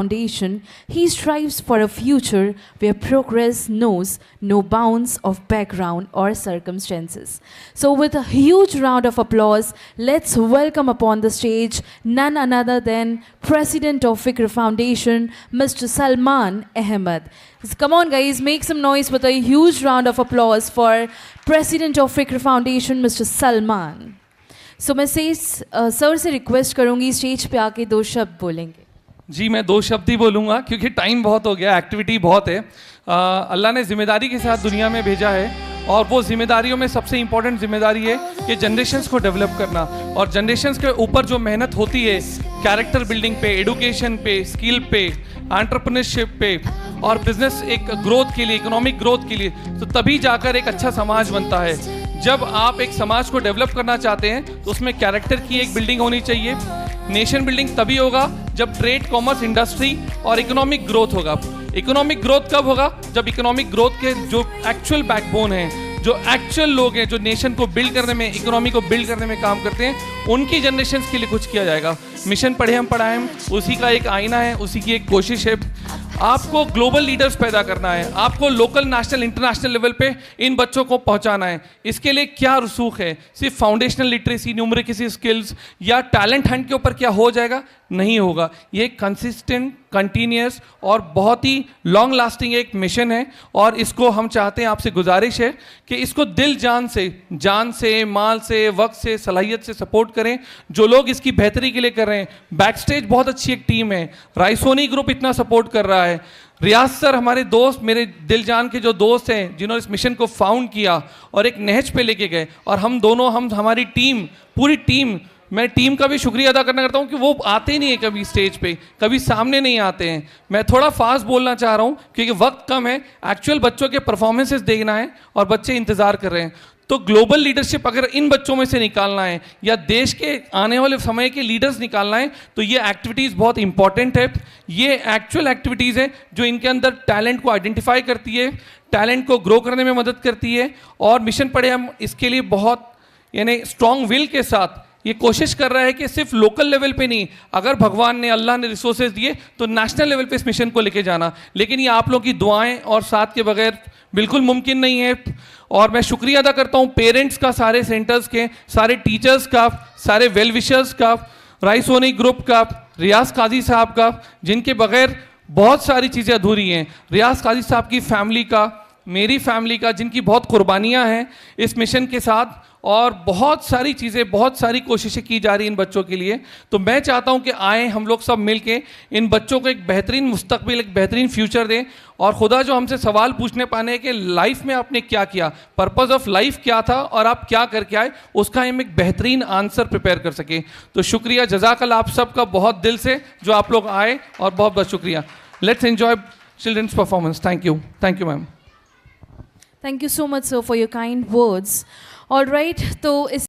Foundation, he strives for a future where progress knows no bounds of background or circumstances. So, with a huge round of applause, let's welcome upon the stage none other than President of Fikr Foundation, Mr. Salman Ahmed. So come on, guys, make some noise with a huge round of applause for President of Fikr Foundation, Mr. Salman. So, मैं sir से request करूंगी stage पे आके 2 शब्द बोलेंगे. जी मैं 2 शब्द ही बोलूँगा क्योंकि टाइम बहुत हो गया, एक्टिविटी बहुत है. अल्लाह ने जिम्मेदारी के साथ दुनिया में भेजा है और वो जिम्मेदारियों में सबसे इम्पोर्टेंट जिम्मेदारी है कि जनरेशंस को डेवलप करना. और जनरेशंस के ऊपर जो मेहनत होती है कैरेक्टर बिल्डिंग पे, एडुकेशन पे, स्किल पे, एंटरप्रेन्योरशिप पे और बिजनेस एक ग्रोथ के लिए, इकोनॉमिक ग्रोथ के लिए, तो तभी जाकर एक अच्छा समाज बनता है. जब आप एक समाज को डेवलप करना चाहते हैं तो उसमें कैरेक्टर की एक बिल्डिंग होनी चाहिए. नेशन बिल्डिंग तभी होगा जब ट्रेड, कॉमर्स, इंडस्ट्री और इकोनॉमिक ग्रोथ होगा. इकोनॉमिक ग्रोथ कब होगा? जब इकोनॉमिक ग्रोथ के जो एक्चुअल बैकबोन हैं, जो एक्चुअल लोग हैं, जो नेशन को बिल्ड करने में, इकोनॉमी को बिल्ड करने में काम करते हैं, उनकी जनरेशन के लिए कुछ किया जाएगा. मिशन पढ़े हम पढ़ाए हम, उसी का एक आईना है, उसी की एक कोशिश है. आपको ग्लोबल लीडर्स पैदा करना है, आपको लोकल, नेशनल, इंटरनेशनल लेवल पे इन बच्चों को पहुंचाना है. इसके लिए क्या रसूख है? सिर्फ फाउंडेशनल लिटरेसी, न्यूमेरिकल स्किल्स या टैलेंट हंट के ऊपर क्या हो जाएगा? नहीं होगा. ये कंसिस्टेंट, कंटिन्यूस और बहुत ही लॉन्ग लास्टिंग एक मिशन है और इसको हम चाहते हैं, आपसे गुजारिश है कि इसको दिल जान से, माल से, वक्त से, सलाहियत से सपोर्ट करें. जो लोग इसकी बेहतरी के लिए कर रहे हैं, बैक स्टेज बहुत अच्छी एक टीम है, राइसोनी ग्रुप इतना सपोर्ट कर रहा है, रियाज सर हमारे दोस्त, मेरे दिल जान के जो दोस्त हैं जिन्होंने इस मिशन को फाउंड किया और एक नहज पे लेके गए, और हम दोनों, हमारी टीम, पूरी टीम, मैं टीम का भी शुक्रिया अदा करना करता हूँ कि वो आते नहीं है कभी स्टेज पे, कभी सामने नहीं आते हैं. मैं थोड़ा फास्ट बोलना चाह रहा हूँ क्योंकि वक्त कम है, एक्चुअल बच्चों के परफॉर्मेंसेस देखना है और बच्चे इंतज़ार कर रहे हैं. तो ग्लोबल लीडरशिप अगर इन बच्चों में से निकालना है या देश के आने वाले समय के लीडर्स निकालना है तो ये एक्टिविटीज़ बहुत इंपॉर्टेंट है. ये एक्चुअल एक्टिविटीज़ है जो इनके अंदर टैलेंट को आइडेंटिफाई करती है, टैलेंट को ग्रो करने में मदद करती है. और मिशन पढ़े हम इसके लिए बहुत यानी स्ट्रॉन्ग विल के साथ ये कोशिश कर रहा है कि सिर्फ लोकल लेवल पे नहीं, अगर भगवान ने, अल्लाह ने रिसोर्सेज दिए तो नेशनल लेवल पे इस मिशन को लेके जाना. लेकिन ये आप लोगों की दुआएं और साथ के बगैर बिल्कुल मुमकिन नहीं है. और मैं शुक्रिया अदा करता हूँ पेरेंट्स का, सारे सेंटर्स के, सारे टीचर्स का, सारे वेल विशर्स का, राइसोनी ग्रुप का, रियाज काजी साहब का, जिनके बगैर बहुत सारी चीज़ें अधूरी हैं. रियाज काजी साहब की फैमिली का, मेरी फैमिली का, जिनकी बहुत कुर्बानियाँ हैं इस मिशन के साथ, और बहुत सारी चीज़ें, बहुत सारी कोशिशें की जा रही हैं इन बच्चों के लिए. तो मैं चाहता हूं कि आए हम लोग सब मिलके इन बच्चों को एक बेहतरीन मुस्तकबिल, एक बेहतरीन फ्यूचर दें. और खुदा जो हमसे सवाल पूछने पाने कि लाइफ में आपने क्या किया, पर्पज़ ऑफ लाइफ क्या था और आप क्या करके आए, उसका हम एक बेहतरीन आंसर प्रिपेयर कर सकें. तो शुक्रिया, जज़ाकल्लाह आप सबका बहुत दिल से जो आप लोग आए, और बहुत बहुत शुक्रिया. Let's enjoy children's performance. Thank you ma'am. Thank you so much, sir, for your kind words. All right, तो इस